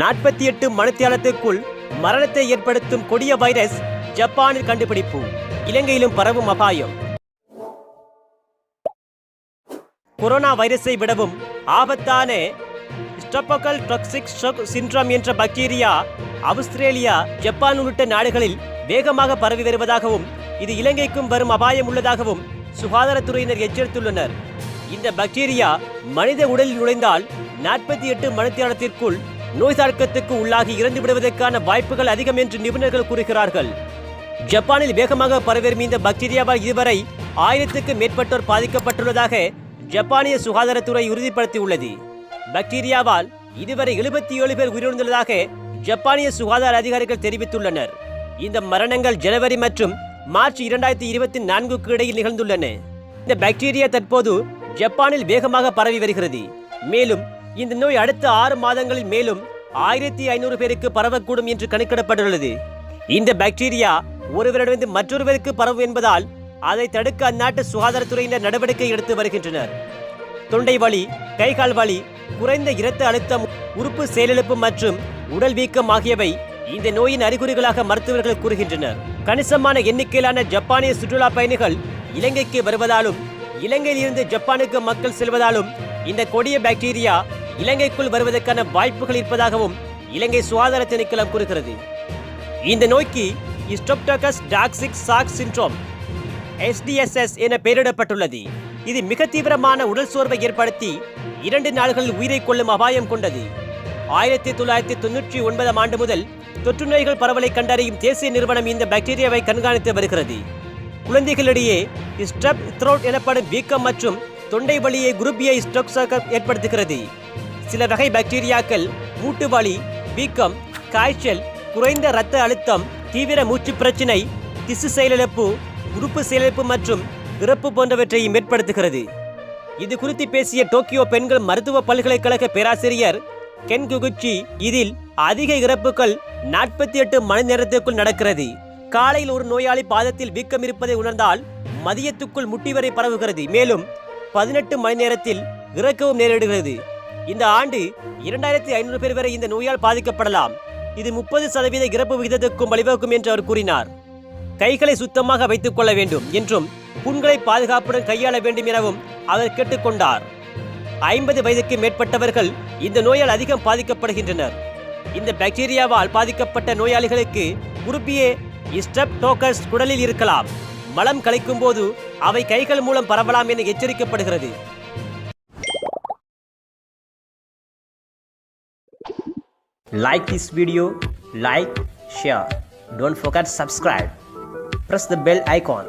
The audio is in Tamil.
48 மணித்தியாலத்துக்குள் மரணத்தை ஏற்படுத்தும் கொடிய வைரஸ் ஜப்பானில் கண்டுபிடிப்பு. இலங்கையிலும் பரவும் அபாயம். கொரோனா வைரஸை விடவும் ஆபத்தான ஸ்ட்ரெப்டோகாக்கல் டாக்சிக் ஷாக் சிண்ட்ரோம் என்ற பாக்டீரியா ஆஸ்திரேலியா, ஜப்பான் உள்ளிட்ட நாடுகளில் வேகமாக பரவி வருவதாகவும் இது இலங்கைக்கும் வரும் அபாயம் உள்ளதாகவும் சுகாதாரத்துறையினர் எச்சரித்துள்ளனர். இந்த பாக்டீரியா மனித உடலில் நுழைந்தால் 48 மணித்தியாலத்திற்குள் நோய் தாக்கத்துக்கு உள்ளாகி இறந்து விடுவதற்கான வாய்ப்புகள் அதிகம் என்று நிபுணர்கள் கூறுகிறார்கள். ஜப்பானில் வேகமாக பரவிவரும் இந்த பாக்டீரியாவால் இதுவரை 1000க்கும் மேற்பட்டோர் பாதிக்கப்பட்டுள்ளதாக ஜப்பானிய சுகாதாரத்துறை உறுதிப்படுத்தியுள்ளது. பாக்டீரியாவால் இதுவரை 77 பேர் உயிரிழந்துள்ளதாக ஜப்பானிய சுகாதார அதிகாரிகள் தெரிவித்துள்ளனர். இந்த மரணங்கள் ஜனவரி மற்றும் மார்ச் 2024க்கு இடையில் நிகழ்ந்துள்ளன. இந்த பாக்டீரியா தற்போது ஜப்பானில் வேகமாக பரவி வருகிறது. மேலும் இந்த நோய் அடுத்த 6 மாதங்களில் மேலும் 1500 பேருக்கு பரவக்கூடும் என்று கணக்கிடப்பட்டுள்ளது. இந்த பாக்டீரியா ஒருவரிடமிருந்து மற்றொருவருக்கு பரவும் என்பதால் அதை தடுக்க அந்நாட்டு சுகாதாரத்துறையினர் நடவடிக்கை எடுத்து வருகின்றனர். தொண்டை வலி, கைகால் வலி, குறைந்த இரத்த அழுத்தம், உறுப்பு செயலிழப்பு மற்றும் உடல் வீக்கம் ஆகியவை இந்த நோயின் அறிகுறிகளாக மருத்துவர்கள் கூறுகின்றனர். கணிசமான எண்ணிக்கையிலான ஜப்பானிய சுற்றுலா பயணிகள் இலங்கைக்கு வருவதாலும் இலங்கையில் இருந்து ஜப்பானுக்கு மக்கள் செல்வதாலும் இந்த கொடிய பாக்டீரியா இலங்கைக்குள் வருவதற்கான வாய்ப்புகள் இருப்பதாகவும் இலங்கை சுகாதார திணைக்களம் கூறுகிறது. இந்த நோய்க்கு streptococcus toxic shock syndrome SDSS என பெயரிடப்பட்டுள்ளது. இது மிக தீவிரமான உடல் சோர்வை ஏற்படுத்தி 2 நாள்களில் உயிரை கொள்ளும் அபாயம் கொண்டது. 1999 ஆண்டு முதல் தொற்று நோய்கள் பரவலை கண்டறியும் தேசிய நிறுவனம் இந்த பாக்டீரியாவை கண்காணித்து வருகிறது. குழந்தைகளிடையே ஸ்ட்ரெப் த்ரோட் எனப்படும் வீக்கம் மற்றும் தொண்டை வலியை குரூப் A ஸ்ட்ரெப்டோகாக்கஸ் ஏற்படுத்துகிறது. சில வகை பாக்டீரியாக்கள் மூட்டு வலி, வீக்கம், காய்ச்சல், குறைந்த இரத்த அழுத்தம், தீவிர மூச்சு பிரச்சினை, திசு செயலிழப்பு, உறுப்பு செயலிழப்பு மற்றும் இறப்பு போன்றவற்றையும் ஏற்படுத்துகிறது. இது குறித்து பேசிய டோக்கியோ பெண்கள் மருத்துவ பல்கலைக்கழக பேராசிரியர் கென் குகுச்சி, இதில் அதிக இறப்புகள் 48 மணி நேரத்திற்குள் நடக்கிறது. காலையில் ஒரு நோயாளி பாதத்தில் வீக்கம் இருப்பதை உணர்ந்தால் மதியத்துக்குள் முட்டி வரை பரவுகிறது. மேலும் 18 மணி நேரத்தில் இறக்கவும் நேரிடுகிறது. இந்த ஆண்டு 2500 பேர் வரை இந்த நோயால் பாதிக்கப்படலாம். இது 30% இறப்பு விகிதத்துக்கும் வழிவகுக்கும் என்று அவர் கூறினார். கைகளை சுத்தமாக வைத்துக் கொள்ள வேண்டும் என்றும் புண்களை பாதுகாப்புடன் கையாள வேண்டும் எனவும் அவர் கேட்டுக்கொண்டார். 50 வயதுக்கு மேற்பட்டவர்கள் இந்த நோயால் அதிகம் பாதிக்கப்படுகின்றனர். இந்த பாக்டீரியாவால் பாதிக்கப்பட்ட நோயாளிகளுக்கு குரூப் A ஸ்ட்ரெப்டோகாக்கஸ் குடலில் இருக்கலாம். மலம் கலைக்கும் போது அவை கைகள் மூலம் பரவலாம் என எச்சரிக்கப்படுகிறது. Like this video, like, share. Don't forget to subscribe. Press the bell icon.